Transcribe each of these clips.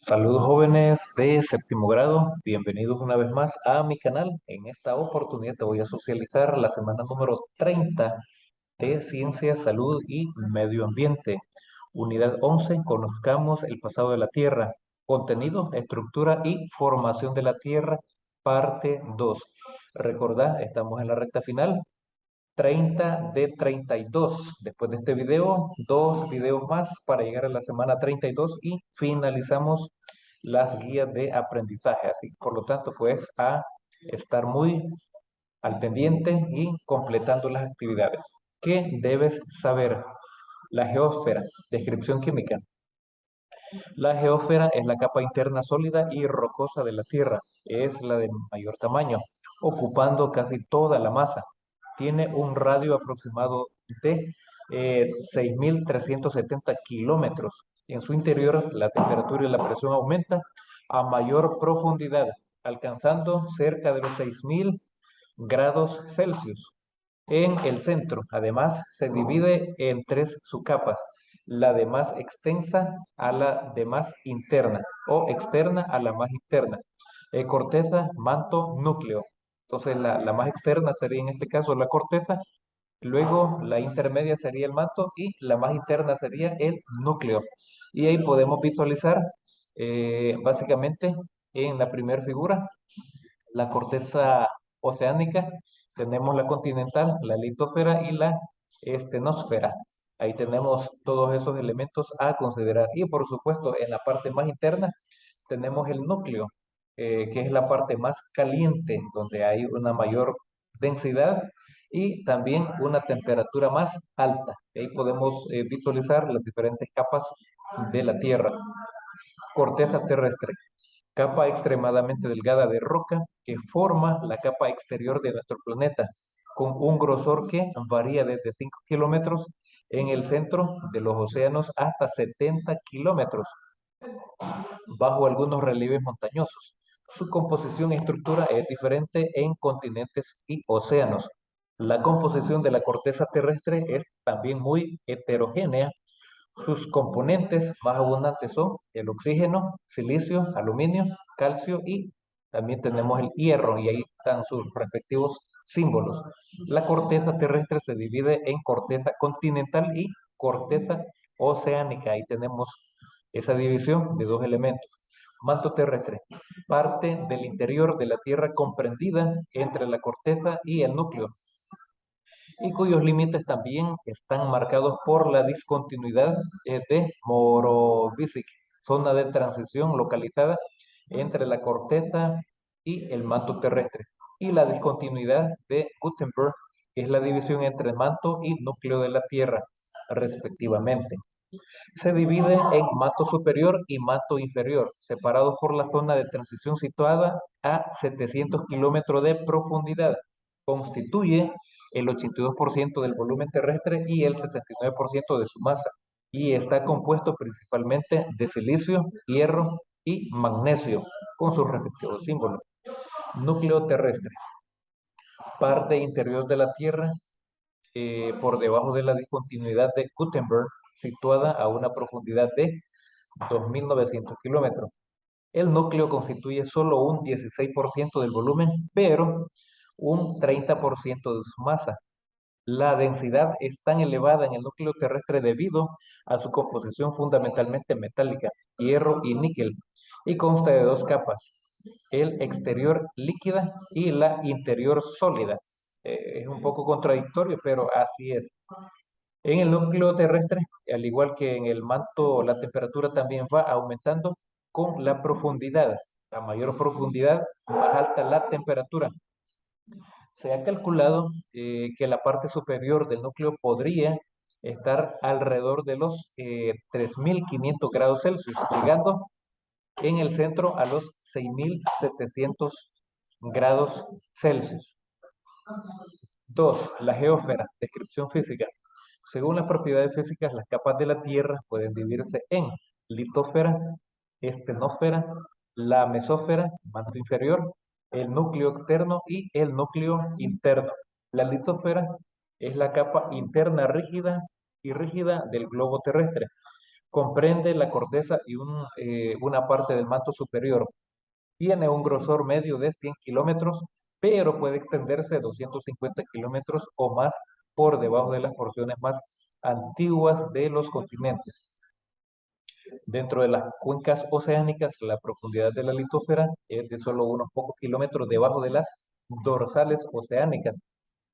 Saludos jóvenes de séptimo grado, bienvenidos una vez más a mi canal. En esta oportunidad te voy a socializar la semana número 30 de Ciencia, Salud y Medio Ambiente. Unidad 11, conozcamos el pasado de la Tierra. Contenido, estructura y formación de la Tierra, parte 2. Recordad, estamos en la recta final. 30 de 32. Después de este video, dos videos más para llegar a la semana 32 y finalizamos las guías de aprendizaje. Así, por lo tanto, pues a estar muy al pendiente y completando las actividades. ¿Qué debes saber? La geósfera, descripción química. La geósfera es la capa interna sólida y rocosa de la Tierra. Es la de mayor tamaño, ocupando casi toda la masa. Tiene un radio aproximado de 6.370 kilómetros. En su interior, la temperatura y la presión aumenta a mayor profundidad, alcanzando cerca de los 6.000 grados Celsius. En el centro, además, se divide en tres subcapas, la de más extensa a la de más interna o externa a la más interna. Corteza, manto, núcleo. Entonces, la más externa sería en este caso la corteza, luego la intermedia sería el manto y la más interna sería el núcleo. Y ahí podemos visualizar básicamente en la primera figura la corteza oceánica, tenemos la continental, la litosfera y la estenosfera. Ahí tenemos todos esos elementos a considerar. Y por supuesto, en la parte más interna tenemos el núcleo, que es la parte más caliente, donde hay una mayor densidad y también una temperatura más alta. Ahí podemos visualizar las diferentes capas de la Tierra. Corteza terrestre, capa extremadamente delgada de roca que forma la capa exterior de nuestro planeta, con un grosor que varía desde 5 kilómetros en el centro de los océanos hasta 70 kilómetros bajo algunos relieves montañosos. Su composición y estructura es diferente en continentes y océanos. La composición de la corteza terrestre es también muy heterogénea. Sus componentes más abundantes son el oxígeno, silicio, aluminio, calcio y también tenemos el hierro y ahí están sus respectivos símbolos. La corteza terrestre se divide en corteza continental y corteza oceánica. Ahí tenemos esa división de dos elementos. Manto terrestre, parte del interior de la Tierra comprendida entre la corteza y el núcleo, y cuyos límites también están marcados por la discontinuidad de Morovicic, zona de transición localizada entre la corteza y el manto terrestre, y la discontinuidad de Gutenberg, que es la división entre manto y núcleo de la Tierra, respectivamente. Se divide en manto superior y manto inferior, separados por la zona de transición situada a 700 kilómetros de profundidad. Constituye el 82% del volumen terrestre y el 69% de su masa, y está compuesto principalmente de silicio, hierro y magnesio, con sus respectivos símbolos. Núcleo terrestre, parte interior de la Tierra, por debajo de la discontinuidad de Gutenberg, situada a una profundidad de 2.900 kilómetros. El núcleo constituye solo un 16% del volumen, pero un 30% de su masa. La densidad es tan elevada en el núcleo terrestre debido a su composición fundamentalmente metálica, hierro y níquel, y consta de dos capas, el exterior líquida y la interior sólida. Es un poco contradictorio, pero así es. En el núcleo terrestre, al igual que en el manto, la temperatura también va aumentando con la profundidad. A mayor profundidad, más alta la temperatura. Se ha calculado que la parte superior del núcleo podría estar alrededor de los 3.500 grados Celsius, llegando en el centro a los 6.700 grados Celsius. 2. La geósfera, descripción física. Según las propiedades físicas, las capas de la Tierra pueden dividirse en litosfera, estenosfera, la mesósfera, manto inferior, el núcleo externo y el núcleo interno. La litosfera es la capa interna rígida y rígida del globo terrestre. Comprende la corteza y una parte del manto superior. Tiene un grosor medio de 100 kilómetros, pero puede extenderse 250 kilómetros o más por debajo de las porciones más antiguas de los continentes. Dentro de las cuencas oceánicas, la profundidad de la litosfera es de solo unos pocos kilómetros debajo de las dorsales oceánicas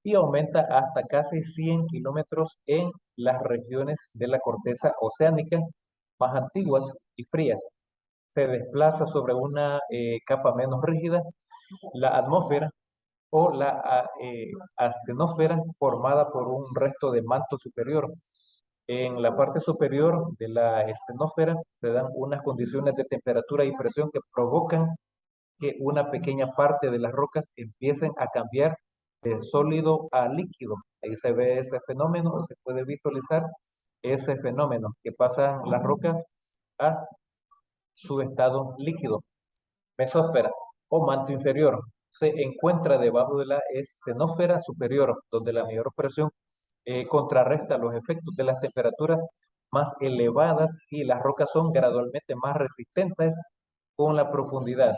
y aumenta hasta casi 100 kilómetros en las regiones de la corteza oceánica más antiguas y frías. Se desplaza sobre una capa menos rígida, la atmósfera o la astenosfera, formada por un resto de manto superior. En la parte superior de la estenósfera se dan unas condiciones de temperatura y presión que provocan que una pequeña parte de las rocas empiecen a cambiar de sólido a líquido. Ahí se ve ese fenómeno, o se puede visualizar ese fenómeno, que pasan las rocas a su estado líquido. Mesósfera o manto inferior se encuentra debajo de la estenósfera superior, donde la mayor presión contrarresta los efectos de las temperaturas más elevadas y las rocas son gradualmente más resistentes con la profundidad.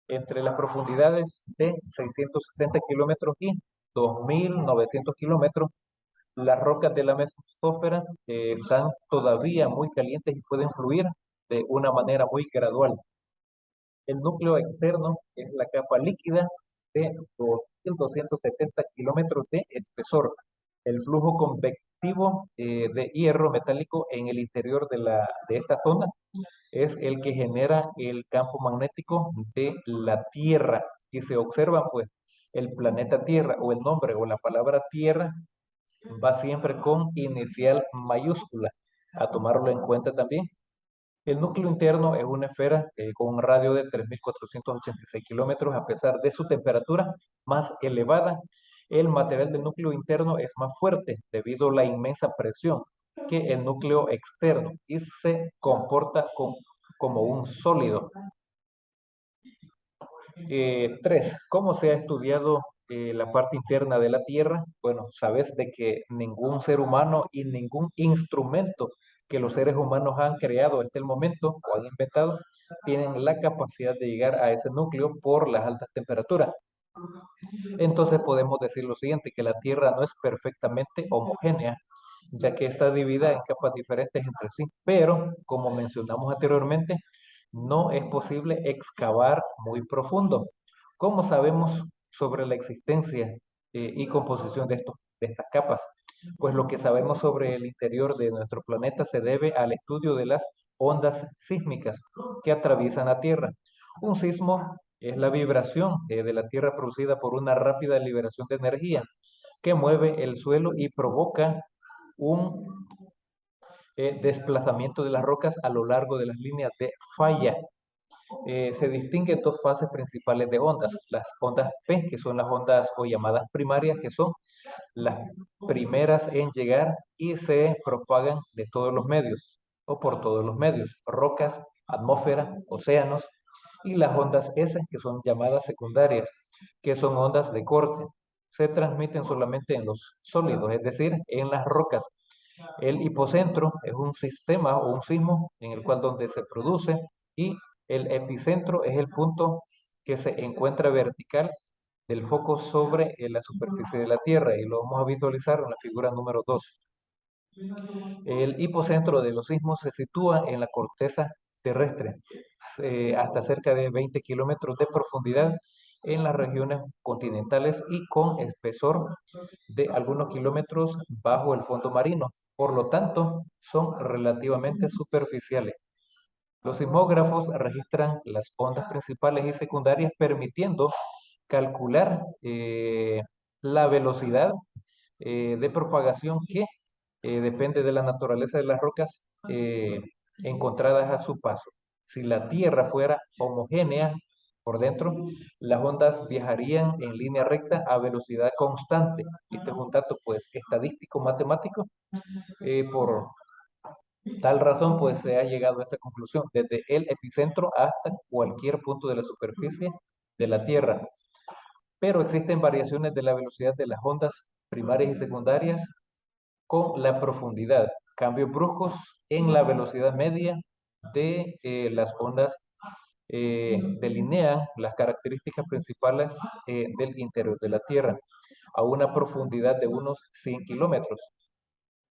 Entre las profundidades de 660 kilómetros y 2.900 kilómetros, las rocas de la mesósfera están todavía muy calientes y pueden fluir de una manera muy gradual. El núcleo externo es la capa líquida de 2.270 kilómetros de espesor. El flujo convectivo de hierro metálico en el interior de esta zona es el que genera el campo magnético de la Tierra. Y se observa, pues, el planeta Tierra o el nombre o la palabra Tierra va siempre con inicial mayúscula, a tomarlo en cuenta también. El núcleo interno es una esfera con un radio de 3.486 kilómetros. A pesar de su temperatura más elevada, el material del núcleo interno es más fuerte debido a la inmensa presión que el núcleo externo y se comporta como un sólido. 3. ¿Cómo se ha estudiado la parte interna de la Tierra? Bueno, sabes de que ningún ser humano y ningún instrumento que los seres humanos han creado hasta el momento o han inventado tienen la capacidad de llegar a ese núcleo por las altas temperaturas. Entonces podemos decir lo siguiente, que la Tierra no es perfectamente homogénea, ya que está dividida en capas diferentes entre sí, pero como mencionamos anteriormente, no es posible excavar muy profundo. ¿Cómo sabemos sobre la existencia y composición de estas capas? Pues lo que sabemos sobre el interior de nuestro planeta se debe al estudio de las ondas sísmicas que atraviesan la Tierra. Un sismo es la vibración de la Tierra producida por una rápida liberación de energía que mueve el suelo y provoca un desplazamiento de las rocas a lo largo de las líneas de falla. Se distinguen dos fases principales de ondas. Las ondas P, que son las ondas o llamadas primarias, que son las primeras en llegar y se propagan de todos los medios o por todos los medios, rocas, atmósfera, océanos, y las ondas S, que son llamadas secundarias, que son ondas de corte. Se transmiten solamente en los sólidos, es decir, en las rocas. El hipocentro es un sistema o un sismo en el cual donde se produce, y el epicentro es el punto que se encuentra vertical del foco sobre la superficie de la Tierra, y lo vamos a visualizar en la figura número 2. El hipocentro de los sismos se sitúa en la corteza terrestre, hasta cerca de 20 kilómetros de profundidad en las regiones continentales y con espesor de algunos kilómetros bajo el fondo marino. Por lo tanto, son relativamente superficiales. Los sismógrafos registran las ondas principales y secundarias, permitiendo calcular la velocidad de propagación que depende de la naturaleza de las rocas encontradas a su paso. Si la Tierra fuera homogénea por dentro, las ondas viajarían en línea recta a velocidad constante. Este es un dato, pues, estadístico matemático. Por tal razón, pues, se ha llegado a esa conclusión desde el epicentro hasta cualquier punto de la superficie de la Tierra. Pero existen variaciones de la velocidad de las ondas primarias y secundarias con la profundidad. cambios bruscos en la velocidad media de las ondas delinean las características principales del interior de la Tierra a una profundidad de unos 100 kilómetros.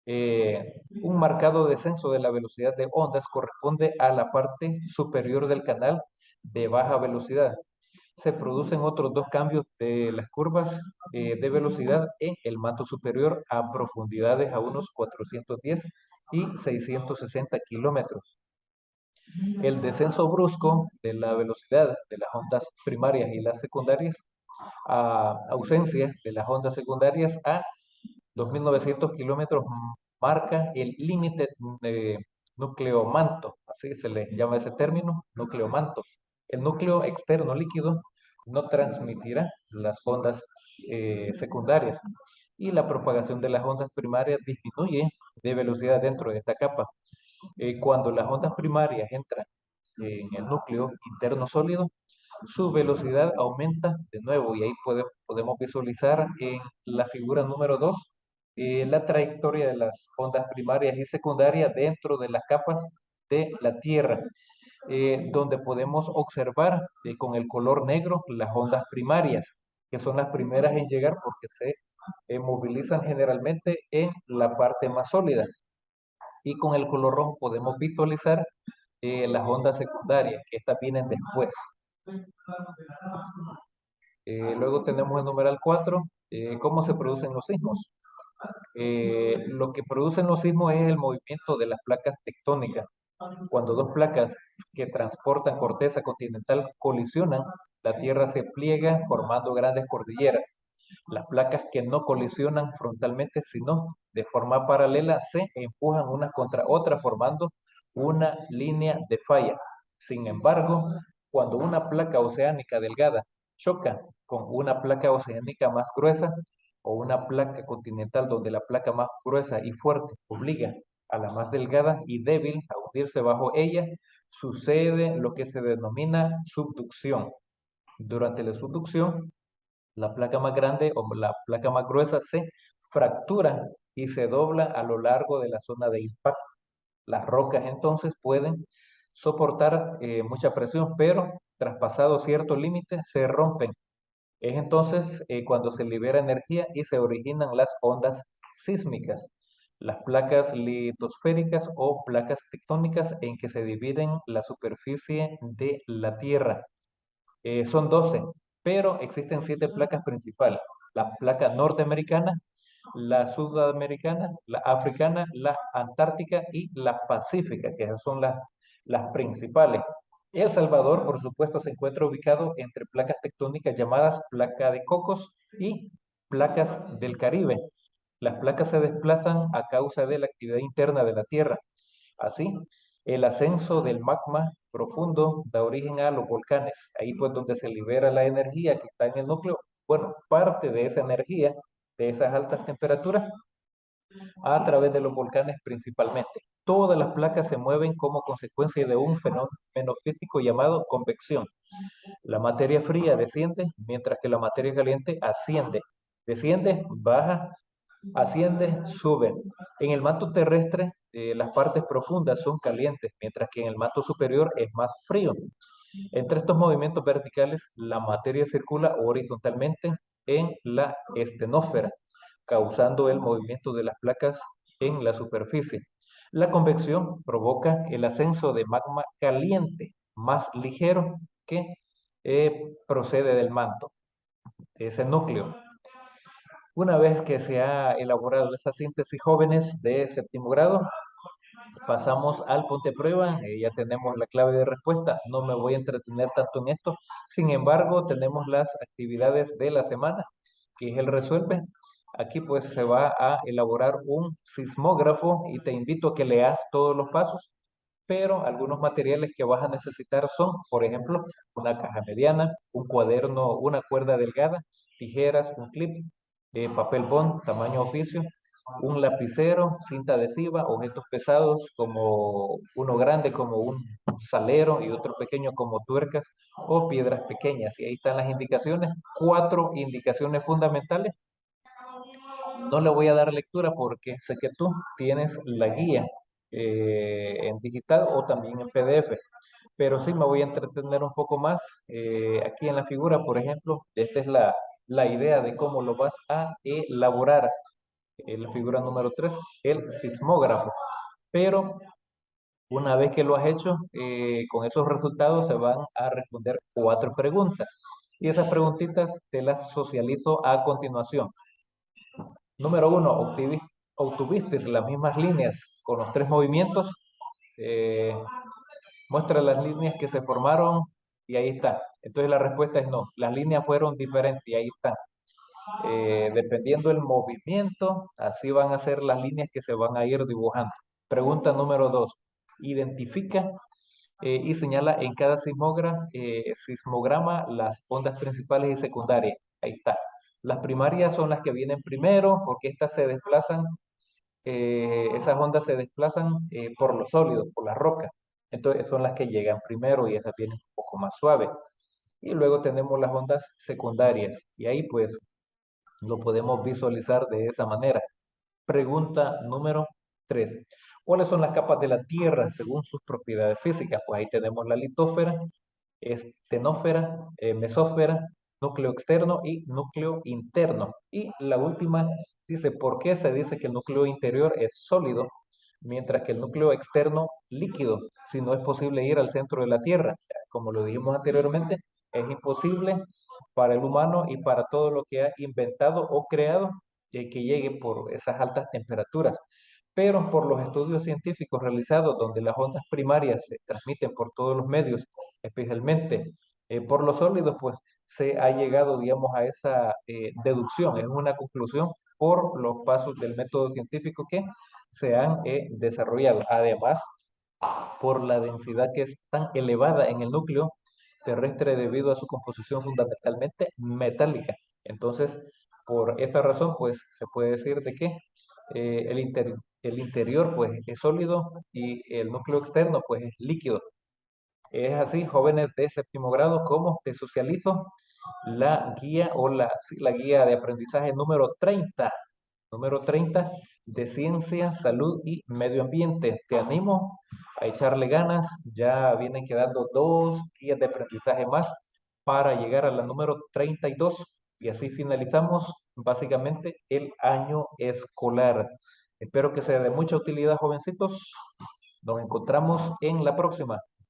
Un marcado descenso de la velocidad de ondas corresponde a la parte superior del canal de baja velocidad. Se producen otros dos cambios de las curvas de velocidad en el manto superior a profundidades a unos 410 y 660 kilómetros. El descenso brusco de la velocidad de las ondas primarias y las secundarias, a ausencia de las ondas secundarias a 2.900 kilómetros, marca el límite nucleomanto, así se le llama ese término, nucleomanto. El núcleo externo líquido no transmitirá las ondas secundarias y la propagación de las ondas primarias disminuye de velocidad dentro de esta capa. Cuando las ondas primarias entran en el núcleo interno sólido, su velocidad aumenta de nuevo y ahí podemos visualizar en la figura número 2 la trayectoria de las ondas primarias y secundarias dentro de las capas de la Tierra, donde podemos observar con el color negro las ondas primarias, que son las primeras en llegar porque se movilizan generalmente en la parte más sólida. Y con el color rojo podemos visualizar las ondas secundarias, que estas vienen después. Luego tenemos el numeral 4, cómo se producen los sismos. Lo que producen los sismos es el movimiento de las placas tectónicas. Cuando dos placas que transportan corteza continental colisionan, la Tierra se pliega formando grandes cordilleras. Las placas que no colisionan frontalmente, sino de forma paralela, se empujan unas contra otras formando una línea de falla. Sin embargo, cuando una placa oceánica delgada choca con una placa oceánica más gruesa o una placa continental donde la placa más gruesa y fuerte obliga a la más delgada y débil a hundirse bajo ella, sucede lo que se denomina subducción. Durante la subducción, la placa más grande o la placa más gruesa se fractura y se dobla a lo largo de la zona de impacto. Las rocas entonces pueden soportar mucha presión, pero traspasado cierto límite se rompen. Es entonces cuando se libera energía y se originan las ondas sísmicas, las placas litosféricas o placas tectónicas en que se dividen la superficie de la Tierra. Son 12, pero existen 7 placas principales. La placa norteamericana, la sudamericana, la africana, la antártica y la pacífica, que esas son las principales. El Salvador, por supuesto, se encuentra ubicado entre placas tectónicas llamadas placa de Cocos y placas del Caribe. Las placas se desplazan a causa de la actividad interna de la Tierra. Así, el ascenso del magma profundo da origen a los volcanes. Ahí pues donde se libera la energía que está en el núcleo. Bueno, parte de esa energía, de esas altas temperaturas, a través de los volcanes principalmente. Todas las placas se mueven como consecuencia de un fenómeno físico llamado convección. La materia fría desciende, mientras que la materia caliente asciende. Desciende, baja, asciende, sube. En el manto terrestre, las partes profundas son calientes, mientras que en el manto superior es más frío. Entre estos movimientos verticales, la materia circula horizontalmente en la estenósfera, causando el movimiento de las placas en la superficie. La convección provoca el ascenso de magma caliente, más ligero que procede del manto, ese núcleo. Una vez que se ha elaborado esa síntesis, jóvenes de séptimo grado, pasamos al ponte prueba. Ya tenemos la clave de respuesta. No me voy a entretener tanto en esto. Sin embargo, tenemos las actividades de la semana, que es el resuelve. Aquí pues se va a elaborar un sismógrafo y te invito a que leas todos los pasos, pero algunos materiales que vas a necesitar son, por ejemplo, una caja mediana, un cuaderno, una cuerda delgada, tijeras, un clip, papel bond, tamaño oficio, un lapicero, cinta adhesiva, objetos pesados como uno grande como un salero y otro pequeño como tuercas o piedras pequeñas. Y ahí están las indicaciones, 4 indicaciones fundamentales No le voy a dar lectura porque sé que tú tienes la guía en digital o también en PDF, pero sí me voy a entretener un poco más aquí en la figura, por ejemplo. Esta es la idea de cómo lo vas a elaborar. La figura número 3, el sismógrafo. Pero una vez que lo has hecho, con esos resultados se van a responder 4 preguntas. Y esas preguntitas te las socializo a continuación. Número 1, obtuviste las mismas líneas con los 3 movimientos. Eh, Muestra las líneas que se formaron y ahí está. Entonces la respuesta es no. Las líneas fueron diferentes y ahí están. Dependiendo del movimiento, así van a ser las líneas que se van a ir dibujando. Pregunta número 2. Identifica y señala en cada sismograma las ondas principales y secundarias. Ahí está. Las primarias son las que vienen primero porque estas se desplazan, esas ondas se desplazan por los sólidos, por las rocas. Entonces son las que llegan primero y esas vienen un poco más suaves. Y luego tenemos las ondas secundarias y ahí pues lo podemos visualizar de esa manera. Pregunta número 3. ¿Cuáles son las capas de la Tierra según sus propiedades físicas? Pues ahí tenemos la litósfera, estenósfera, mesósfera, núcleo externo y núcleo interno. Y la última dice, ¿por qué se dice que el núcleo interior es sólido, mientras que el núcleo externo líquido, si no es posible ir al centro de la Tierra? Como lo dijimos anteriormente, es imposible para el humano y para todo lo que ha inventado o creado que llegue por esas altas temperaturas. Pero por los estudios científicos realizados donde las ondas primarias se transmiten por todos los medios, especialmente por los sólidos, pues se ha llegado, digamos, a esa deducción, es una conclusión por los pasos del método científico que se han desarrollado. Además, por la densidad que es tan elevada en el núcleo terrestre debido a su composición fundamentalmente metálica. Entonces, por esta razón, pues se puede decir de que el interior pues es sólido y el núcleo externo pues es líquido. Es así, jóvenes de séptimo grado, como te socializo la guía o sí, la guía de aprendizaje número 30 de ciencia, salud y medio ambiente. Te animo a echarle ganas. Ya vienen quedando 2 guías de aprendizaje más para llegar a la número 32 y así finalizamos básicamente el año escolar. Espero que sea de mucha utilidad, jovencitos. Nos encontramos en la próxima.